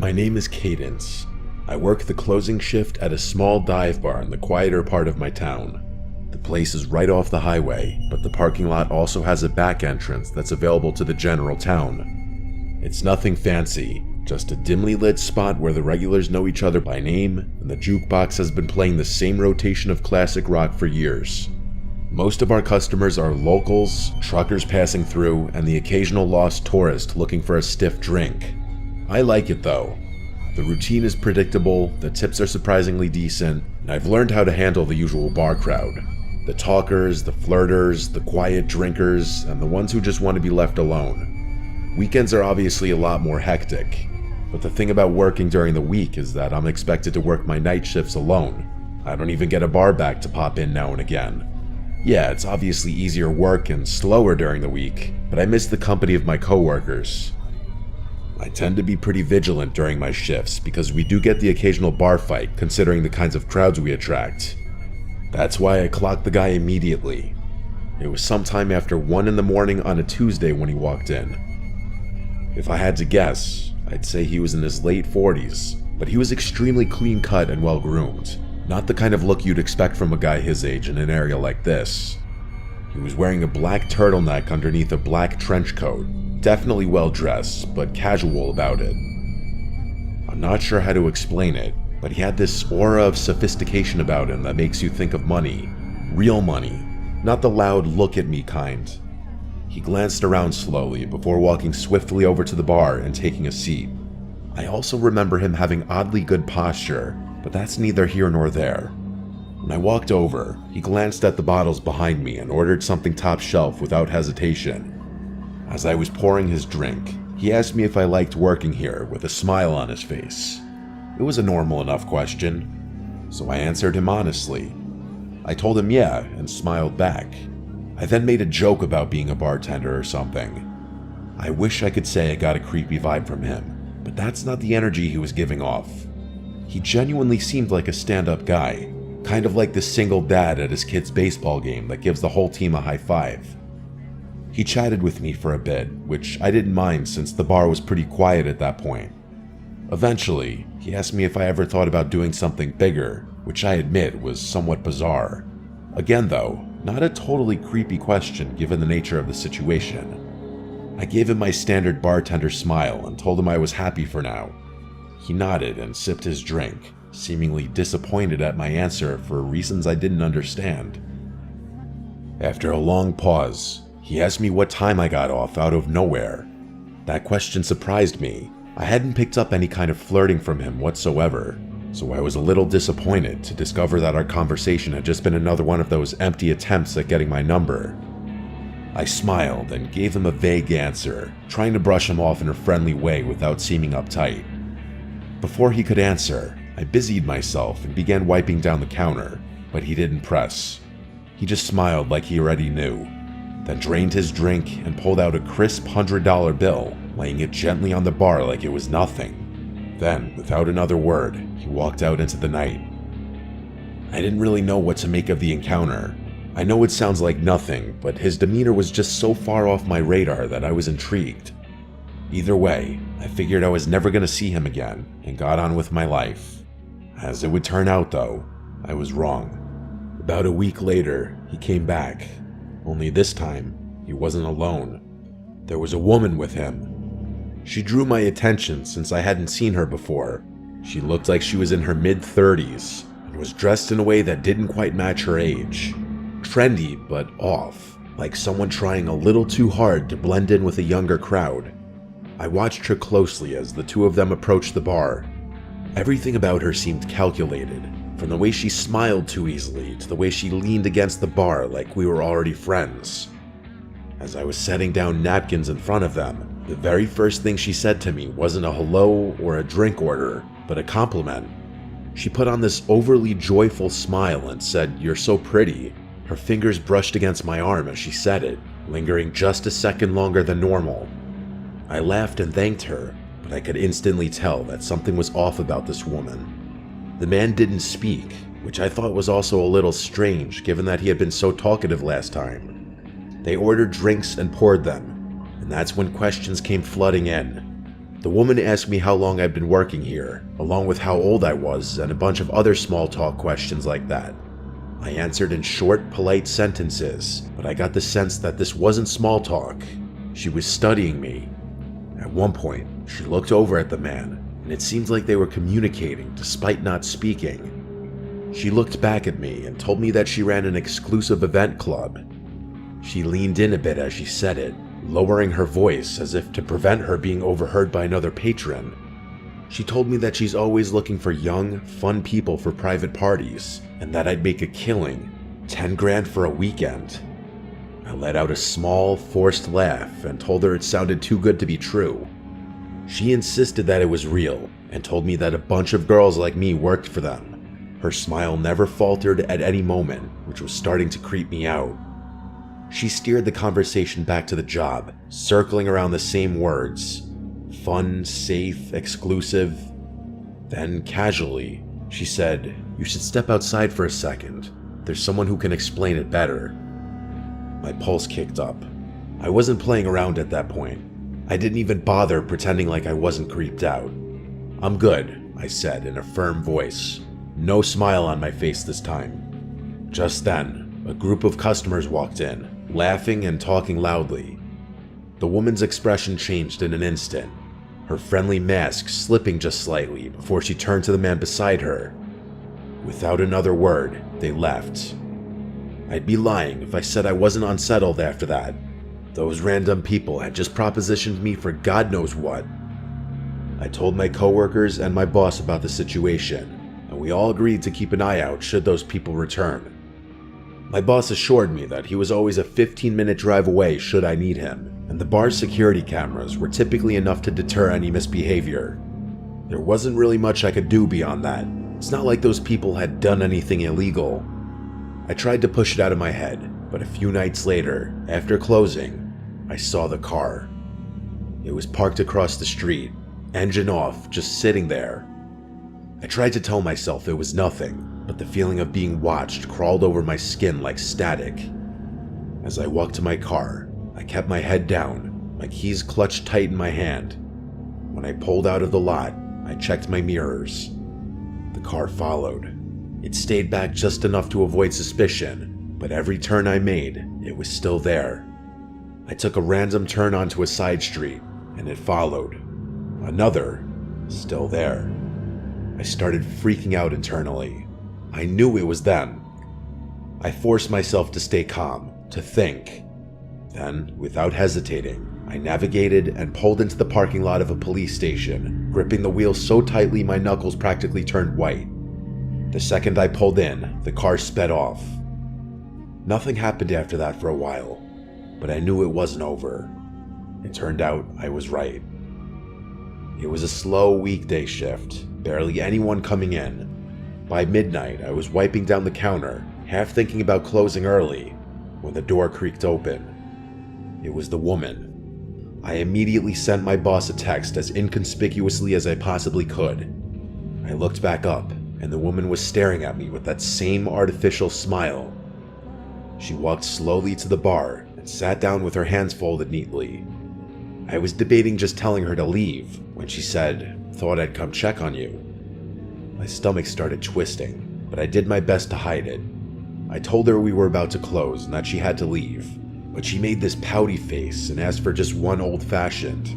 My name is Cadence. I work the closing shift at a small dive bar in the quieter part of my town. The place is right off the highway, but the parking lot also has a back entrance that's available to the general town. It's nothing fancy, just a dimly lit spot where the regulars know each other by name, and the jukebox has been playing the same rotation of classic rock for years. Most of our customers are locals, truckers passing through, and the occasional lost tourist looking for a stiff drink. I like it though. The routine is predictable, the tips are surprisingly decent, and I've learned how to handle the usual bar crowd. The talkers, the flirters, the quiet drinkers, and the ones who just want to be left alone. Weekends are obviously a lot more hectic, but the thing about working during the week is that I'm expected to work my night shifts alone. I don't even get a bar back to pop in now and again. Yeah, it's obviously easier work and slower during the week, but I miss the company of my coworkers. I tend to be pretty vigilant during my shifts because we do get the occasional bar fight considering the kinds of crowds we attract. That's why I clocked the guy immediately. It was sometime after 1 in the morning on a Tuesday when he walked in. If I had to guess, I'd say he was in his late 40s, but he was extremely clean cut and well groomed. Not the kind of look you'd expect from a guy his age in an area like this. He was wearing a black turtleneck underneath a black trench coat. Definitely well dressed, but casual about it. I'm not sure how to explain it, but he had this aura of sophistication about him that makes you think of money. Real money, not the loud look at me kind. He glanced around slowly before walking swiftly over to the bar and taking a seat. I also remember him having oddly good posture, but that's neither here nor there. When I walked over, he glanced at the bottles behind me and ordered something top shelf without hesitation. As I was pouring his drink, he asked me if I liked working here with a smile on his face. It was a normal enough question, so I answered him honestly. I told him yeah and smiled back. I then made a joke about being a bartender or something. I wish I could say I got a creepy vibe from him, but that's not the energy he was giving off. He genuinely seemed like a stand-up guy, kind of like the single dad at his kid's baseball game that gives the whole team a high five. He chatted with me for a bit, which I didn't mind since the bar was pretty quiet at that point. Eventually, he asked me if I ever thought about doing something bigger, which I admit was somewhat bizarre. Again though, not a totally creepy question given the nature of the situation. I gave him my standard bartender smile and told him I was happy for now. He nodded and sipped his drink, seemingly disappointed at my answer for reasons I didn't understand. After a long pause, he asked me what time I got off out of nowhere. That question surprised me. I hadn't picked up any kind of flirting from him whatsoever, so I was a little disappointed to discover that our conversation had just been another one of those empty attempts at getting my number. I smiled and gave him a vague answer, trying to brush him off in a friendly way without seeming uptight. Before he could answer, I busied myself and began wiping down the counter, but he didn't press. He just smiled like he already knew, then drained his drink and pulled out a crisp $100 bill, laying it gently on the bar like it was nothing. Then, without another word, he walked out into the night. I didn't really know what to make of the encounter. I know it sounds like nothing, but his demeanor was just so far off my radar that I was intrigued. Either way, I figured I was never going to see him again and got on with my life. As it would turn out though, I was wrong. About a week later, he came back. Only this time, he wasn't alone. There was a woman with him. She drew my attention since I hadn't seen her before. She looked like she was in her mid-30s and was dressed in a way that didn't quite match her age. Trendy, but off, like someone trying a little too hard to blend in with a younger crowd. I watched her closely as the two of them approached the bar. Everything about her seemed calculated, from the way she smiled too easily to the way she leaned against the bar like we were already friends. As I was setting down napkins in front of them, the very first thing she said to me wasn't a hello or a drink order, but a compliment. She put on this overly joyful smile and said, "You're so pretty." Her fingers brushed against my arm as she said it, lingering just a second longer than normal. I laughed and thanked her, but I could instantly tell that something was off about this woman. The man didn't speak, which I thought was also a little strange given that he had been so talkative last time. They ordered drinks and poured them, and that's when questions came flooding in. The woman asked me how long I'd been working here, along with how old I was and a bunch of other small talk questions like that. I answered in short, polite sentences, but I got the sense that this wasn't small talk. She was studying me. At one point, she looked over at the man, and it seemed like they were communicating despite not speaking. She looked back at me and told me that she ran an exclusive event club. She leaned in a bit as she said it, lowering her voice as if to prevent her being overheard by another patron. She told me that she's always looking for young, fun people for private parties, and that I'd make a killing, 10 grand for a weekend. I let out a small, forced laugh and told her it sounded too good to be true. She insisted that it was real and told me that a bunch of girls like me worked for them. Her smile never faltered at any moment, which was starting to creep me out. She steered the conversation back to the job, circling around the same words. Fun, safe, exclusive. Then, casually, she said, "You should step outside for a second. There's someone who can explain it better." My pulse kicked up. I wasn't playing around at that point. I didn't even bother pretending like I wasn't creeped out. "I'm good," I said in a firm voice. No smile on my face this time. Just then, a group of customers walked in, laughing and talking loudly. The woman's expression changed in an instant, her friendly mask slipping just slightly before she turned to the man beside her. Without another word, they left. I'd be lying if I said I wasn't unsettled after that. Those random people had just propositioned me for God knows what. I told my coworkers and my boss about the situation, and we all agreed to keep an eye out should those people return. My boss assured me that he was always a 15-minute drive away should I need him, and the bar's security cameras were typically enough to deter any misbehavior. There wasn't really much I could do beyond that. It's not like those people had done anything illegal. I tried to push it out of my head, but a few nights later, after closing, I saw the car. It was parked across the street, engine off, just sitting there. I tried to tell myself it was nothing, but the feeling of being watched crawled over my skin like static. As I walked to my car, I kept my head down, my keys clutched tight in my hand. When I pulled out of the lot, I checked my mirrors. The car followed. It stayed back just enough to avoid suspicion, but every turn I made, it was still there. I took a random turn onto a side street, and it followed. Another, still there. I started freaking out internally. I knew it was them. I forced myself to stay calm, to think. Then, without hesitating, I navigated and pulled into the parking lot of a police station, gripping the wheel so tightly my knuckles practically turned white. The second I pulled in, the car sped off. Nothing happened after that for a while, but I knew it wasn't over. It turned out I was right. It was a slow weekday shift, barely anyone coming in. By midnight, I was wiping down the counter, half thinking about closing early, when the door creaked open. It was the woman. I immediately sent my boss a text as inconspicuously as I possibly could. I looked back up, and the woman was staring at me with that same artificial smile. She walked slowly to the bar and sat down with her hands folded neatly. I was debating just telling her to leave when she said, "Thought I'd come check on you." My stomach started twisting, but I did my best to hide it. I told her we were about to close and that she had to leave, but she made this pouty face and asked for just one old-fashioned.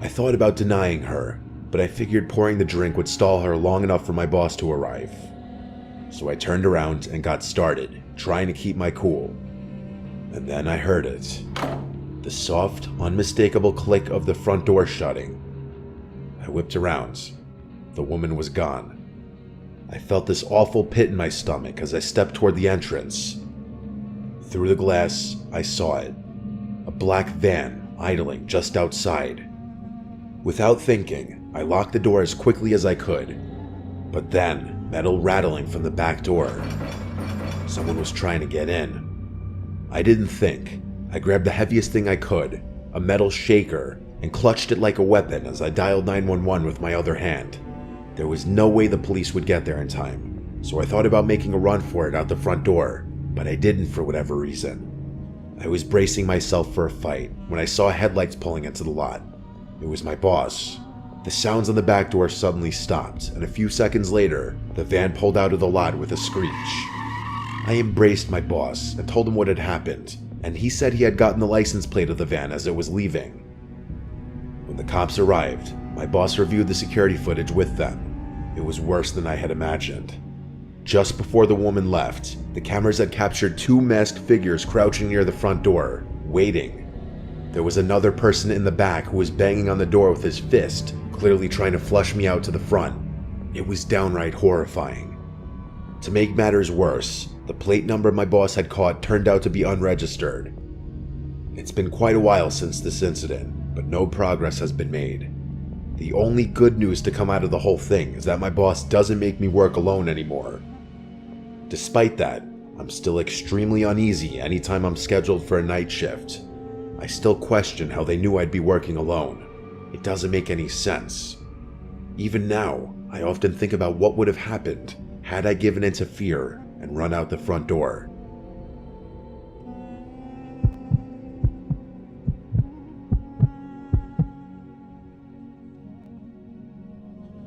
I thought about denying her, but I figured pouring the drink would stall her long enough for my boss to arrive. So I turned around and got started, trying to keep my cool. And then I heard it. The soft, unmistakable click of the front door shutting. I whipped around. The woman was gone. I felt this awful pit in my stomach as I stepped toward the entrance. Through the glass, I saw it. A black van idling just outside. Without thinking, I locked the door as quickly as I could. But then, metal rattling from the back door. Someone was trying to get in. I didn't think. I grabbed the heaviest thing I could, a metal shaker, and clutched it like a weapon as I dialed 911 with my other hand. There was no way the police would get there in time, so I thought about making a run for it out the front door, but I didn't for whatever reason. I was bracing myself for a fight when I saw headlights pulling into the lot. It was my boss. The sounds on the back door suddenly stopped, and a few seconds later, the van pulled out of the lot with a screech. I embraced my boss and told him what had happened, and he said he had gotten the license plate of the van as it was leaving. When the cops arrived, my boss reviewed the security footage with them. It was worse than I had imagined. Just before the woman left, the cameras had captured 2 masked figures crouching near the front door, waiting. There was another person in the back who was banging on the door with his fist, clearly trying to flush me out to the front. It was downright horrifying. To make matters worse, the plate number my boss had caught turned out to be unregistered. It's been quite a while since this incident, but no progress has been made. The only good news to come out of the whole thing is that my boss doesn't make me work alone anymore. Despite that, I'm still extremely uneasy anytime I'm scheduled for a night shift. I still question how they knew I'd be working alone. It doesn't make any sense. Even now, I often think about what would have happened had I given in to fear and run out the front door.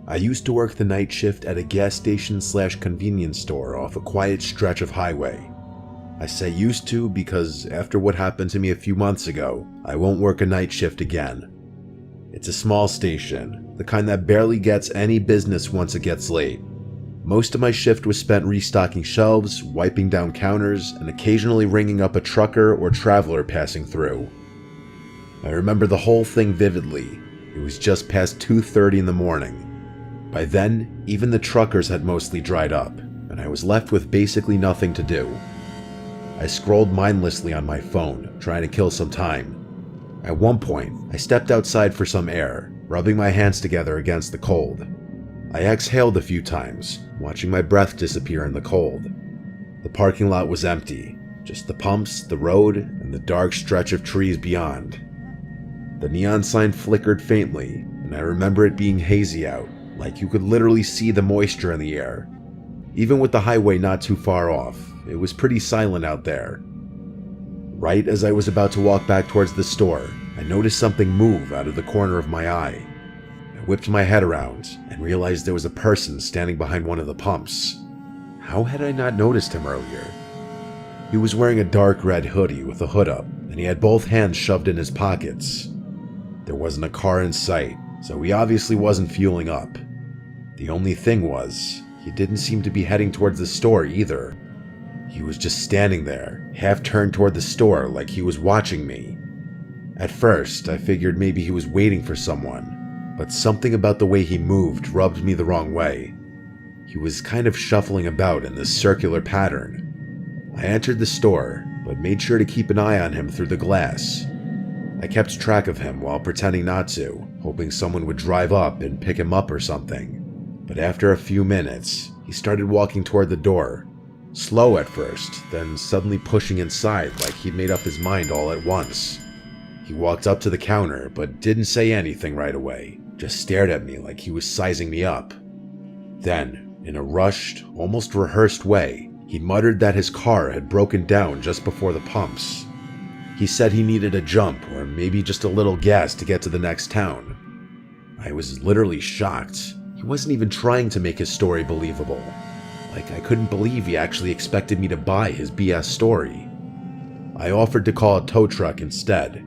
I used to work the night shift at a gas station / convenience store off a quiet stretch of highway. I say used to because after what happened to me a few months ago, I won't work a night shift again. It's a small station, the kind that barely gets any business once it gets late. Most of my shift was spent restocking shelves, wiping down counters, and occasionally ringing up a trucker or traveler passing through. I remember the whole thing vividly. It was just past 2:30 in the morning. By then, even the truckers had mostly dried up, and I was left with basically nothing to do. I scrolled mindlessly on my phone, trying to kill some time. At one point, I stepped outside for some air, rubbing my hands together against the cold. I exhaled a few times, watching my breath disappear in the cold. The parking lot was empty, just the pumps, the road, and the dark stretch of trees beyond. The neon sign flickered faintly, and I remember it being hazy out, like you could literally see the moisture in the air. Even with the highway not too far off, it was pretty silent out there. Right as I was about to walk back towards the store, I noticed something move out of the corner of my eye. I whipped my head around and realized there was a person standing behind one of the pumps. How had I not noticed him earlier? He was wearing a dark red hoodie with a hood up, and he had both hands shoved in his pockets. There wasn't a car in sight, so he obviously wasn't fueling up. The only thing was, he didn't seem to be heading towards the store either. He was just standing there, half turned toward the store like he was watching me. At first, I figured maybe he was waiting for someone, but something about the way he moved rubbed me the wrong way. He was kind of shuffling about in this circular pattern. I entered the store, but made sure to keep an eye on him through the glass. I kept track of him while pretending not to, hoping someone would drive up and pick him up or something. But after a few minutes, he started walking toward the door. Slow at first, then suddenly pushing inside like he'd made up his mind all at once. He walked up to the counter, but didn't say anything right away, just stared at me like he was sizing me up. Then, in a rushed, almost rehearsed way, he muttered that his car had broken down just before the pumps. He said he needed a jump or maybe just a little gas to get to the next town. I was literally shocked. He wasn't even trying to make his story believable. Like, I couldn't believe he actually expected me to buy his BS story. I offered to call a tow truck instead.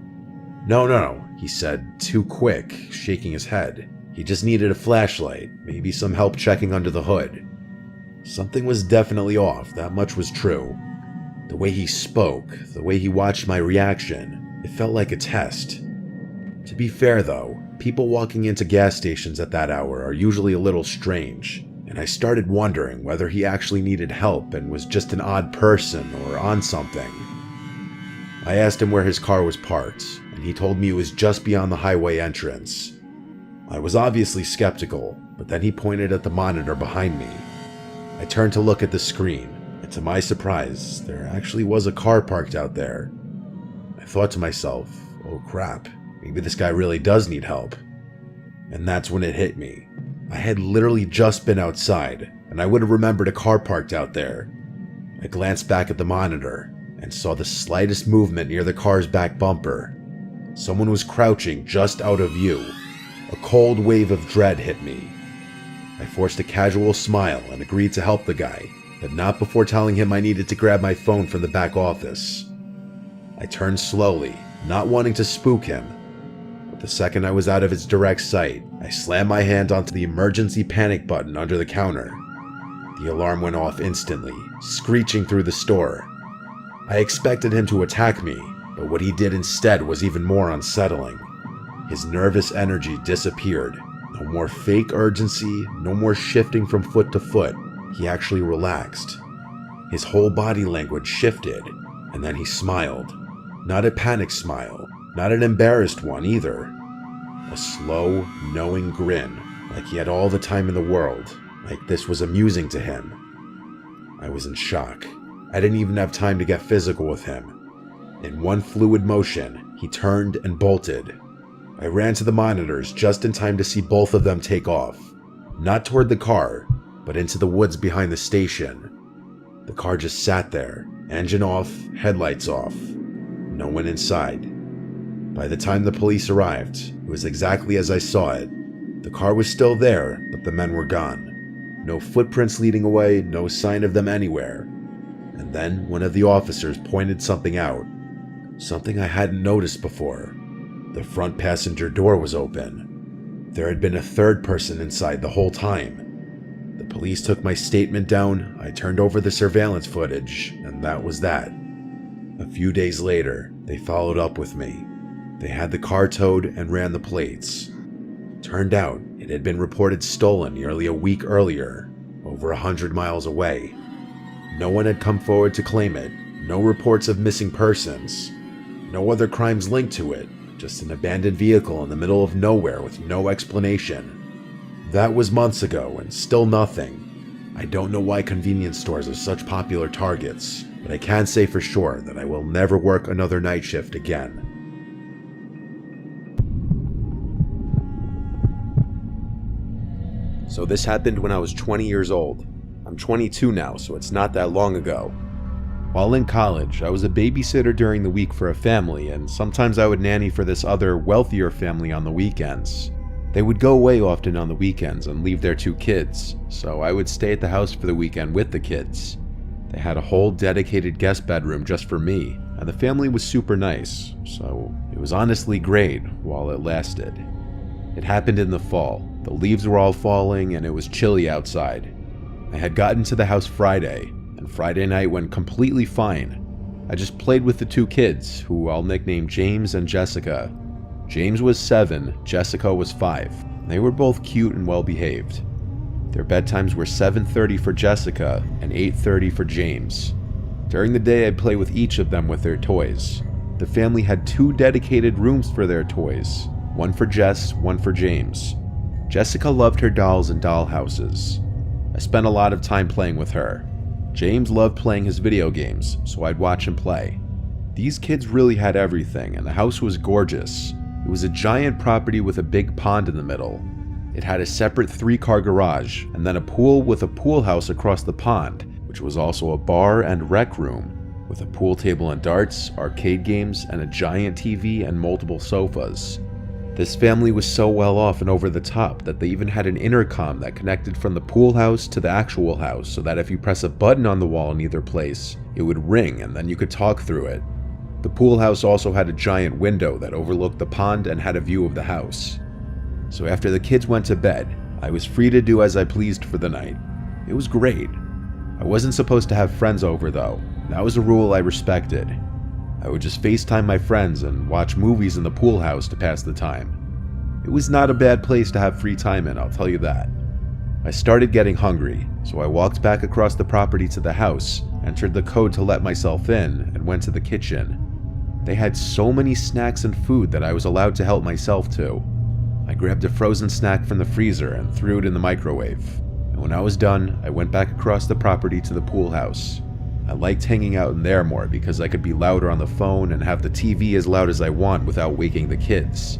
No, he said, too quick, shaking his head. He just needed a flashlight, maybe some help checking under the hood. Something was definitely off, that much was true. The way he spoke, the way he watched my reaction, it felt like a test. To be fair though, people walking into gas stations at that hour are usually a little strange, and I started wondering whether he actually needed help and was just an odd person or on something. I asked him where his car was parked, and he told me it was just beyond the highway entrance. I was obviously skeptical, but then he pointed at the monitor behind me. I turned to look at the screen, and to my surprise, there actually was a car parked out there. I thought to myself, oh crap, maybe this guy really does need help. And that's when it hit me. I had literally just been outside, and I would have remembered a car parked out there. I glanced back at the monitor, and saw the slightest movement near the car's back bumper. Someone was crouching just out of view, A cold wave of dread hit me. I forced a casual smile and agreed to help the guy, but not before telling him I needed to grab my phone from the back office. I turned slowly, not wanting to spook him, but the second I was out of his direct sight, I slammed my hand onto the emergency panic button under the counter. The alarm went off instantly, screeching through the store. I expected him to attack me, but what he did instead was even more unsettling. His nervous energy disappeared. No more fake urgency, no more shifting from foot to foot. He actually relaxed. His whole body language shifted, and then he smiled. Not a panic smile, not an embarrassed one either. A slow, knowing grin, like he had all the time in the world, like this was amusing to him. I was in shock. I didn't even have time to get physical with him. In one fluid motion, he turned and bolted. I ran to the monitors just in time to see both of them take off. Not toward the car, but into the woods behind the station. The car just sat there, engine off, headlights off. No one inside. By the time the police arrived, it was exactly as I saw it. The car was still there, but the men were gone. No footprints leading away, no sign of them anywhere. And then one of the officers pointed something out. Something I hadn't noticed before. The front passenger door was open. There had been a third person inside the whole time. The police took my statement down, I turned over the surveillance footage, and that was that. A few days later, they followed up with me. They had the car towed and ran the plates. Turned out, it had been reported stolen nearly a week earlier, over 100 miles away. No one had come forward to claim it, no reports of missing persons, no other crimes linked to it, just an abandoned vehicle in the middle of nowhere with no explanation. That was months ago and still nothing. I don't know why convenience stores are such popular targets, but I can say for sure that I will never work another night shift again. So this happened when I was 20 years old. I'm 22 now, so it's not that long ago. While in college, I was a babysitter during the week for a family, and sometimes I would nanny for this other, wealthier family on the weekends. They would go away often on the weekends and leave their 2 kids, so I would stay at the house for the weekend with the kids. They had a whole dedicated guest bedroom just for me, and the family was super nice, so it was honestly great while it lasted. It happened in the fall. The leaves were all falling and it was chilly outside. I had gotten to the house Friday, and Friday night went completely fine. I just played with the 2 kids, who I'll nickname James and Jessica. James was 7, Jessica was 5. They were both cute and well behaved. Their bedtimes were 7:30 for Jessica and 8:30 for James. During the day I'd play with each of them with their toys. The family had 2 dedicated rooms for their toys, one for Jess, one for James. Jessica loved her dolls and doll houses. I spent a lot of time playing with her. James loved playing his video games, so I'd watch him play. These kids really had everything, and the house was gorgeous. It was a giant property with a big pond in the middle. It had a separate 3-car garage, and then a pool with a pool house across the pond, which was also a bar and rec room, with a pool table and darts, arcade games, and a giant TV and multiple sofas. This family was so well off and over the top that they even had an intercom that connected from the pool house to the actual house, so that if you press a button on the wall in either place, it would ring and then you could talk through it. The pool house also had a giant window that overlooked the pond and had a view of the house. So after the kids went to bed, I was free to do as I pleased for the night. It was great. I wasn't supposed to have friends over though. That was a rule I respected. I would just FaceTime my friends and watch movies in the pool house to pass the time. It was not a bad place to have free time in, I'll tell you that. I started getting hungry, so I walked back across the property to the house, entered the code to let myself in, and went to the kitchen. They had so many snacks and food that I was allowed to help myself to. I grabbed a frozen snack from the freezer and threw it in the microwave. And when I was done, I went back across the property to the pool house. I liked hanging out in there more because I could be louder on the phone and have the TV as loud as I want without waking the kids.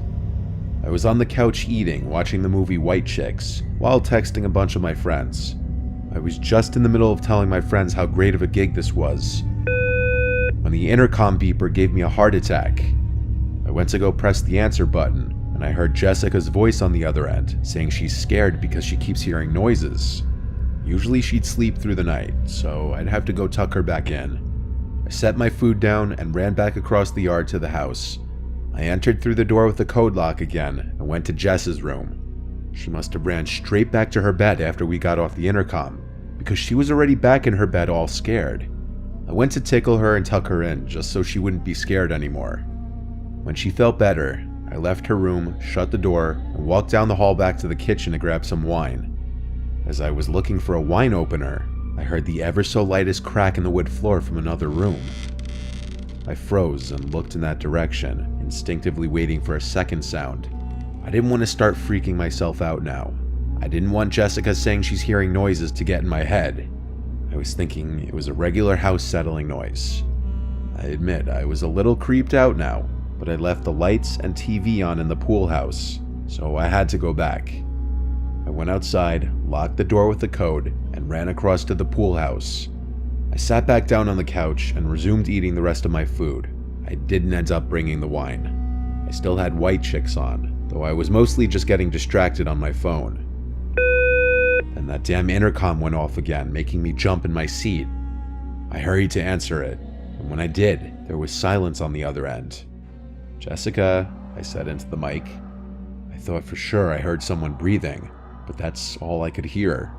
I was on the couch eating, watching the movie White Chicks, while texting a bunch of my friends. I was just in the middle of telling my friends how great of a gig this was, when the intercom beeper gave me a heart attack. I went to go press the answer button, and and I heard Jessica's voice on the other end, saying she's scared because she keeps hearing noises. Usually she'd sleep through the night, so I'd have to go tuck her back in. I set my food down and ran back across the yard to the house. I entered through the door with the code lock again and went to Jess's room. She must have ran straight back to her bed after we got off the intercom, because she was already back in her bed all scared. I went to tickle her and tuck her in just so she wouldn't be scared anymore. When she felt better, I left her room, shut the door, and walked down the hall back to the kitchen to grab some wine. As I was looking for a wine opener, I heard the ever so lightest crack in the wood floor from another room. I froze and looked in that direction, instinctively waiting for a second sound. I didn't want to start freaking myself out now. I didn't want Jessica saying she's hearing noises to get in my head. I was thinking it was a regular house settling noise. I admit I was a little creeped out now, but I left the lights and TV on in the pool house, so I had to go back. I went outside, locked the door with the code, and ran across to the pool house. I sat back down on the couch and resumed eating the rest of my food. I didn't end up bringing the wine. I still had White Chicks on, though I was mostly just getting distracted on my phone. Then that damn intercom went off again, making me jump in my seat. I hurried to answer it, and when I did, there was silence on the other end. "Jessica," I said into the mic. I thought for sure I heard someone breathing, but that's all I could hear.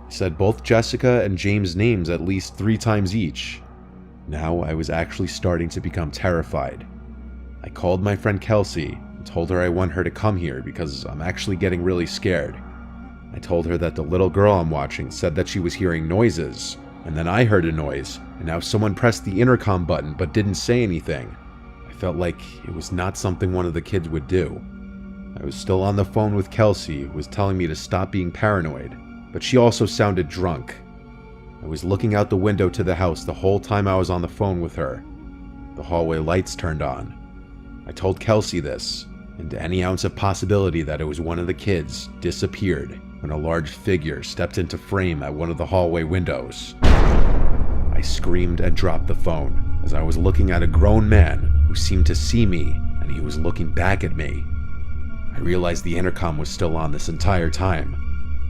I said both Jessica and James' names at least 3 times each. Now I was actually starting to become terrified. I called my friend Kelsey and told her I want her to come here because I'm actually getting really scared. I told her that the little girl I'm watching said that she was hearing noises, and then I heard a noise, and now someone pressed the intercom button but didn't say anything. I felt like it was not something one of the kids would do. I was still on the phone with Kelsey, who was telling me to stop being paranoid, but she also sounded drunk. I was looking out the window to the house the whole time I was on the phone with her. The hallway lights turned on. I told Kelsey this, and any ounce of possibility that it was one of the kids disappeared when a large figure stepped into frame at one of the hallway windows. I screamed and dropped the phone as I was looking at a grown man who seemed to see me, and he was looking back at me. I realized the intercom was still on this entire time.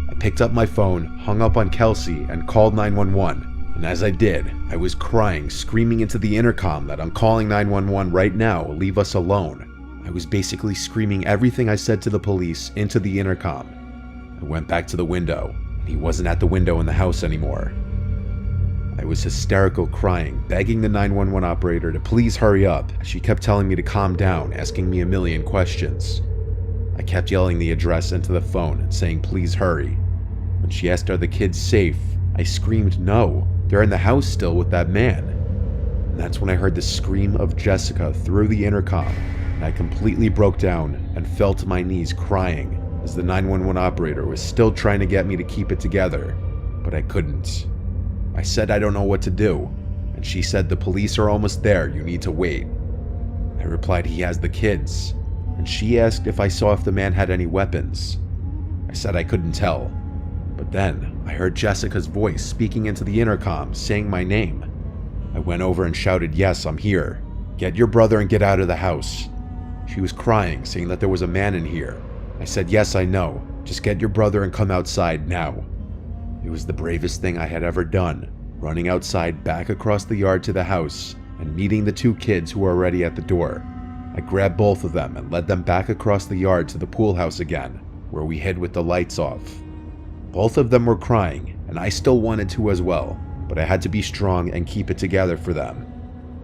I picked up my phone, hung up on Kelsey, and called 911. And as I did, I was crying, screaming into the intercom that I'm calling 911 right now, leave us alone. I was basically screaming everything I said to the police into the intercom. I went back to the window, and he wasn't at the window in the house anymore. I was hysterical, crying, begging the 911 operator to please hurry up. She kept telling me to calm down, asking me a million questions. I kept yelling the address into the phone and saying please hurry. When she asked are the kids safe, I screamed no, they're in the house still with that man. And that's when I heard the scream of Jessica through the intercom, and I completely broke down and fell to my knees crying as the 911 operator was still trying to get me to keep it together, but I couldn't. I said I don't know what to do, and she said the police are almost there, you need to wait. I replied he has the kids, and she asked if I saw if the man had any weapons. I said I couldn't tell, but then I heard Jessica's voice speaking into the intercom, saying my name. I went over and shouted, "Yes, I'm here. Get your brother and get out of the house." She was crying, saying that there was a man in here. I said, "Yes, I know. Just get your brother and come outside now." It was the bravest thing I had ever done, running outside back across the yard to the house and meeting the 2 kids who were already at the door. I grabbed both of them and led them back across the yard to the pool house again, where we hid with the lights off. Both of them were crying, and I still wanted to as well, but I had to be strong and keep it together for them.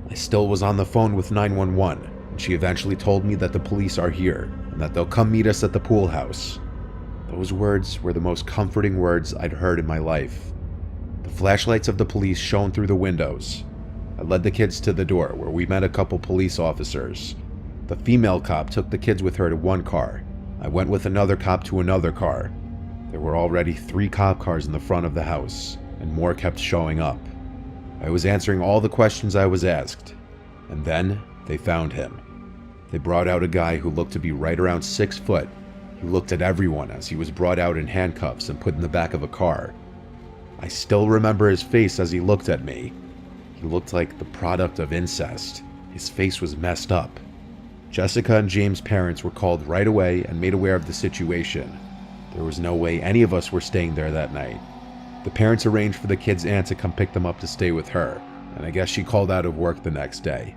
I still was on the phone with 911, and she eventually told me that the police are here, and that they'll come meet us at the pool house. Those words were the most comforting words I'd heard in my life. The flashlights of the police shone through the windows. I led the kids to the door, where we met a couple police officers. The female cop took the kids with her to one car. I went with another cop to another car. There were already 3 cop cars in the front of the house, and more kept showing up. I was answering all the questions I was asked, and then they found him. They brought out a guy who looked to be right around 6 foot. He looked at everyone as he was brought out in handcuffs and put in the back of a car. I still remember his face as he looked at me. He looked like the product of incest. His face was messed up. Jessica and James' parents were called right away and made aware of the situation. There was no way any of us were staying there that night. The parents arranged for the kids' aunt to come pick them up to stay with her, and I guess she called out of work the next day.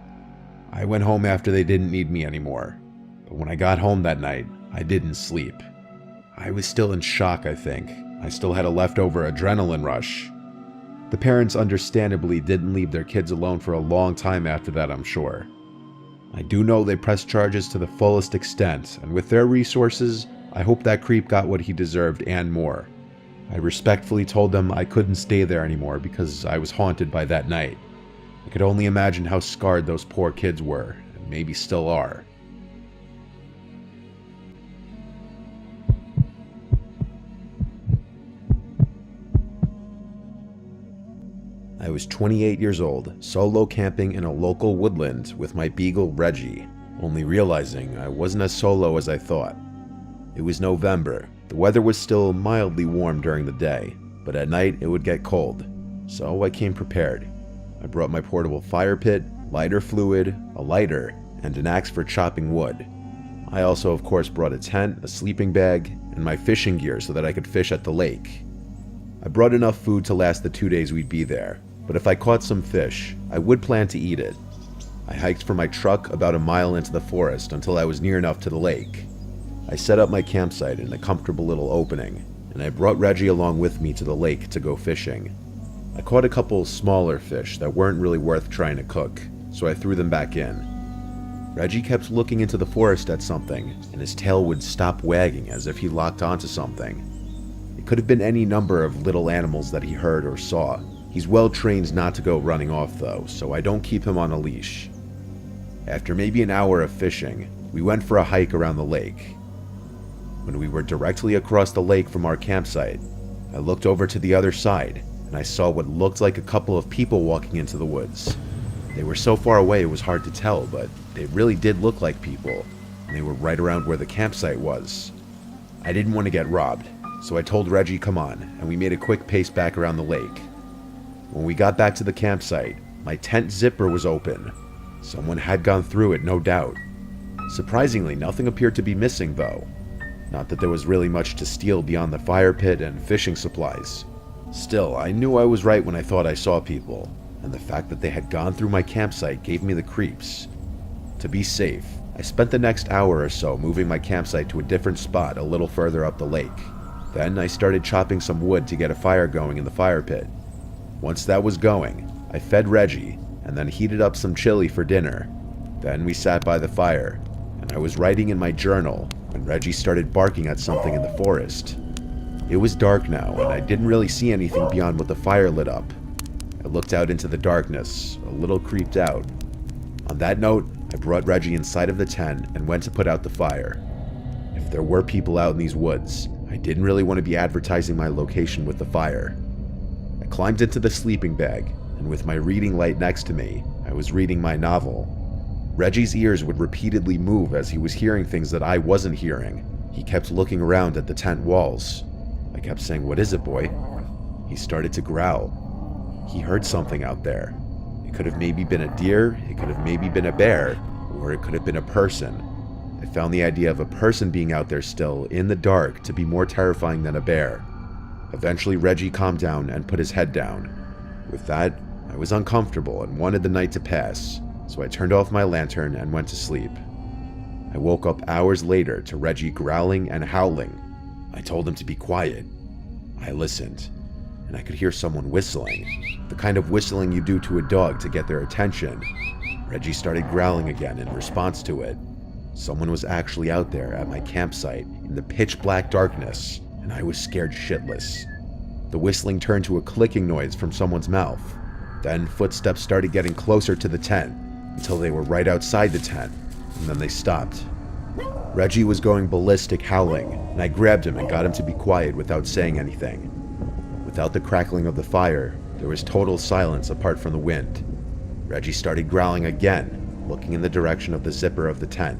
I went home after they didn't need me anymore, but when I got home that night, I didn't sleep. I was still in shock, I think. I still had a leftover adrenaline rush. The parents understandably didn't leave their kids alone for a long time after that, I'm sure. I do know they pressed charges to the fullest extent, and with their resources, I hope that creep got what he deserved and more. I respectfully told them I couldn't stay there anymore because I was haunted by that night. I could only imagine how scarred those poor kids were, and maybe still are. I was 28 years old, solo camping in a local woodland with my beagle Reggie, only realizing I wasn't as solo as I thought. It was November. The weather was still mildly warm during the day, but at night it would get cold, so I came prepared. I brought my portable fire pit, lighter fluid, a lighter, and an axe for chopping wood. I also, of course, brought a tent, a sleeping bag, and my fishing gear so that I could fish at the lake. I brought enough food to last the 2 days we'd be there, but if I caught some fish, I would plan to eat it. I hiked from my truck about a mile into the forest until I was near enough to the lake. I set up my campsite in a comfortable little opening, and I brought Reggie along with me to the lake to go fishing. I caught a couple smaller fish that weren't really worth trying to cook, so I threw them back in. Reggie kept looking into the forest at something, and his tail would stop wagging as if he locked onto something. It could have been any number of little animals that he heard or saw. He's well trained not to go running off though, so I don't keep him on a leash. After maybe an hour of fishing, we went for a hike around the lake. When we were directly across the lake from our campsite, I looked over to the other side, and I saw what looked like a couple of people walking into the woods. They were so far away it was hard to tell, but they really did look like people, and they were right around where the campsite was. I didn't want to get robbed, so I told Reggie come on, and we made a quick pace back around the lake. When we got back to the campsite, my tent zipper was open. Someone had gone through it, no doubt. Surprisingly, nothing appeared to be missing though. Not that there was really much to steal beyond the fire pit and fishing supplies. Still, I knew I was right when I thought I saw people, and the fact that they had gone through my campsite gave me the creeps. To be safe, I spent the next hour or so moving my campsite to a different spot a little further up the lake. Then I started chopping some wood to get a fire going in the fire pit. Once that was going, I fed Reggie, and then heated up some chili for dinner. Then we sat by the fire, and I was writing in my journal when Reggie started barking at something in the forest. It was dark now, and I didn't really see anything beyond what the fire lit up. I looked out into the darkness, a little creeped out. On that note, I brought Reggie inside of the tent and went to put out the fire. If there were people out in these woods, I didn't really want to be advertising my location with the fire. I climbed into the sleeping bag, and with my reading light next to me, I was reading my novel. Reggie's ears would repeatedly move as he was hearing things that I wasn't hearing. He kept looking around at the tent walls. I kept saying, "What is it, boy?" He started to growl. He heard something out there. It could have maybe been a deer, it could have maybe been a bear, or it could have been a person. I found the idea of a person being out there still, in the dark, to be more terrifying than a bear. Eventually, Reggie calmed down and put his head down. With that, I was uncomfortable and wanted the night to pass, so I turned off my lantern and went to sleep. I woke up hours later to Reggie growling and howling. I told him to be quiet. I listened, and I could hear someone whistling, the kind of whistling you do to a dog to get their attention. Reggie started growling again in response to it. Someone was actually out there at my campsite in the pitch black darkness, and I was scared shitless. The whistling turned to a clicking noise from someone's mouth. Then footsteps started getting closer to the tent until they were right outside the tent, and then they stopped. Reggie was going ballistic howling, and I grabbed him and got him to be quiet without saying anything. Without the crackling of the fire, there was total silence apart from the wind. Reggie started growling again, looking in the direction of the zipper of the tent.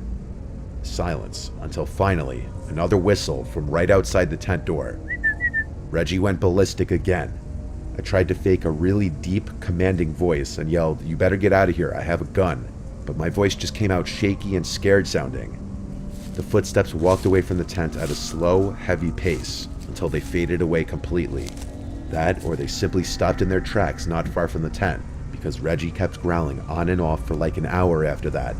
Silence, until finally, another whistle from right outside the tent door. Reggie went ballistic again. I tried to fake a really deep, commanding voice and yelled, "You better get out of here, I have a gun." but my voice just came out shaky and scared sounding. The footsteps walked away from the tent at a slow, heavy pace until they faded away completely. That, or they simply stopped in their tracks not far from the tent, because Reggie kept growling on and off for like an hour after that.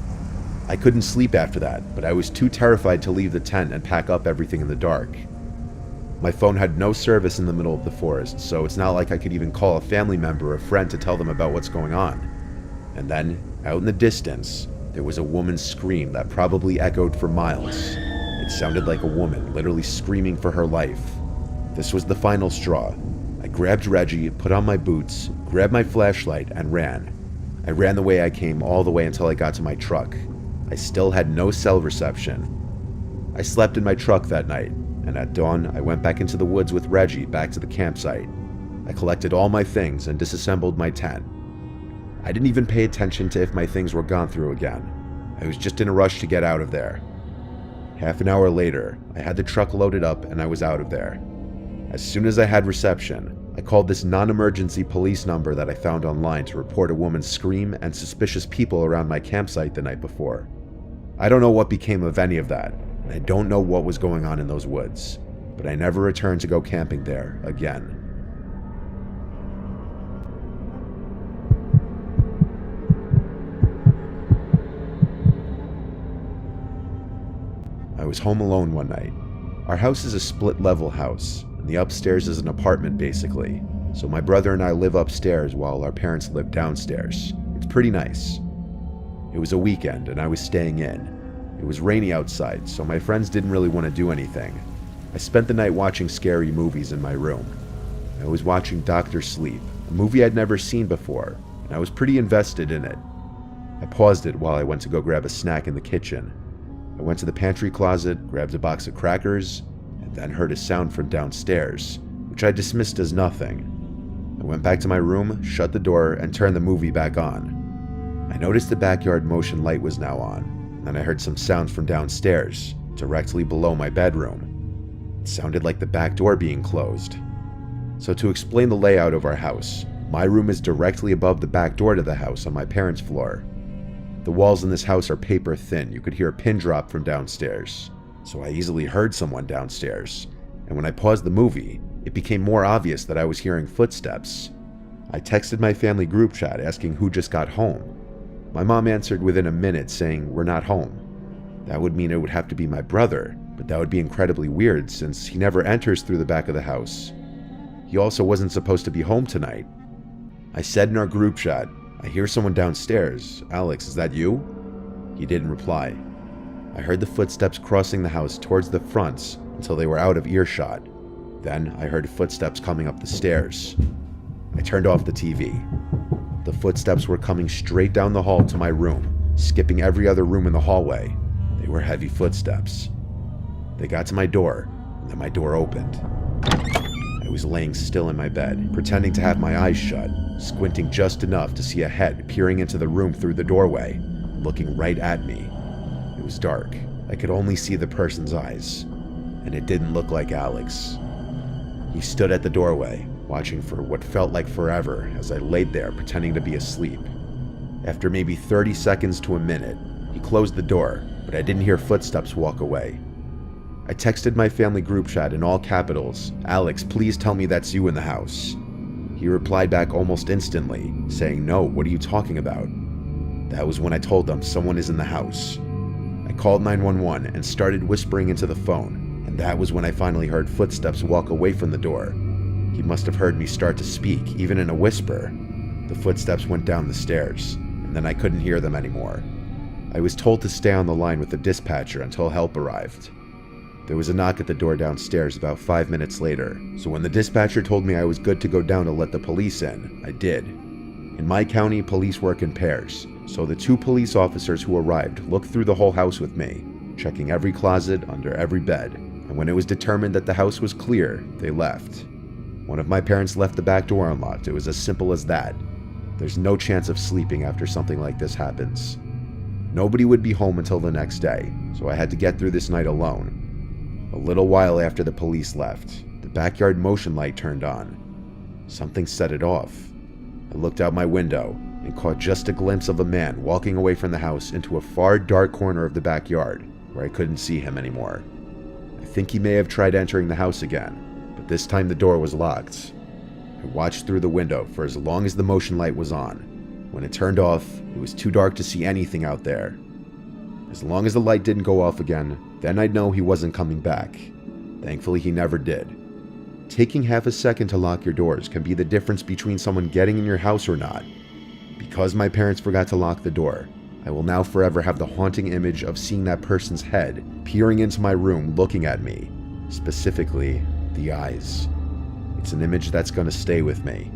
I couldn't sleep after that, but I was too terrified to leave the tent and pack up everything in the dark. My phone had no service in the middle of the forest, so it's not like I could even call a family member or friend to tell them about what's going on. And then, out in the distance, there was a woman's scream that probably echoed for miles. It sounded like a woman literally screaming for her life. This was the final straw. I grabbed Reggie, put on my boots, grabbed my flashlight, and ran. I ran the way I came all the way until I got to my truck. I still had no cell reception. I slept in my truck that night, and at dawn I went back into the woods with Reggie back to the campsite. I collected all my things and disassembled my tent. I didn't even pay attention to if my things were gone through again. I was just in a rush to get out of there. Half an hour later, I had the truck loaded up and I was out of there. As soon as I had reception, I called this non-emergency police number that I found online to report a woman's scream and suspicious people around my campsite the night before. I don't know what became of any of that, and I don't know what was going on in those woods, but I never returned to go camping there again. I was home alone one night. Our house is a split-level house, and the upstairs is an apartment basically, so my brother and I live upstairs while our parents live downstairs. It's pretty nice. It was a weekend and I was staying in. It was rainy outside, so my friends didn't really want to do anything. I spent the night watching scary movies in my room. I was watching Dr. Sleep, a movie I'd never seen before, and I was pretty invested in it. I paused it while I went to go grab a snack in the kitchen. I went to the pantry closet, grabbed a box of crackers, and then heard a sound from downstairs, which I dismissed as nothing. I went back to my room, shut the door, and turned the movie back on. I noticed the backyard motion light was now on, and then I heard some sounds from downstairs, directly below my bedroom. It sounded like the back door being closed. So to explain the layout of our house, my room is directly above the back door to the house on my parents' floor. The walls in this house are paper thin. You could hear a pin drop from downstairs, so I easily heard someone downstairs. And when I paused the movie, it became more obvious that I was hearing footsteps. I texted my family group chat asking who just got home. My mom answered within a minute saying we're not home. That would mean it would have to be my brother, but that would be incredibly weird since he never enters through the back of the house. He also wasn't supposed to be home tonight. I said in our group chat, "I hear someone downstairs. Alex, is that you?" He didn't reply. I heard the footsteps crossing the house towards the fronts until they were out of earshot. Then I heard footsteps coming up the stairs. I turned off the TV. The footsteps were coming straight down the hall to my room, skipping every other room in the hallway. They were heavy footsteps. They got to my door, and then my door opened. I was laying still in my bed, pretending to have my eyes shut, squinting just enough to see a head peering into the room through the doorway, looking right at me. It was dark. I could only see the person's eyes, and it didn't look like Alex. He stood at the doorway, watching for what felt like forever as I laid there pretending to be asleep. After maybe 30 seconds to a minute, he closed the door, but I didn't hear footsteps walk away. I texted my family group chat in all capitals, "Alex, please tell me that's you in the house." He replied back almost instantly, saying, "No, what are you talking about?" That was when I told them someone is in the house. I called 911 and started whispering into the phone, and that was when I finally heard footsteps walk away from the door. He must have heard me start to speak, even in a whisper. The footsteps went down the stairs, and then I couldn't hear them anymore. I was told to stay on the line with the dispatcher until help arrived. There was a knock at the door downstairs about 5 minutes later, so when the dispatcher told me I was good to go down to let the police in, I did. In my county, police work in pairs, so the 2 police officers who arrived looked through the whole house with me, checking every closet, under every bed, and when it was determined that the house was clear, they left. One of my parents left the back door unlocked. It was as simple as that. There's no chance of sleeping after something like this happens. Nobody would be home until the next day, so I had to get through this night alone. A little while after the police left, the backyard motion light turned on. Something set it off. I looked out my window, and caught just a glimpse of a man walking away from the house into a far dark corner of the backyard where I couldn't see him anymore. I think he may have tried entering the house again, but this time the door was locked. I watched through the window for as long as the motion light was on. When it turned off, it was too dark to see anything out there. As long as the light didn't go off again, then I'd know he wasn't coming back. Thankfully, he never did. Taking half a second to lock your doors can be the difference between someone getting in your house or not. Because my parents forgot to lock the door, I will now forever have the haunting image of seeing that person's head peering into my room looking at me, specifically the eyes. It's an image that's going to stay with me.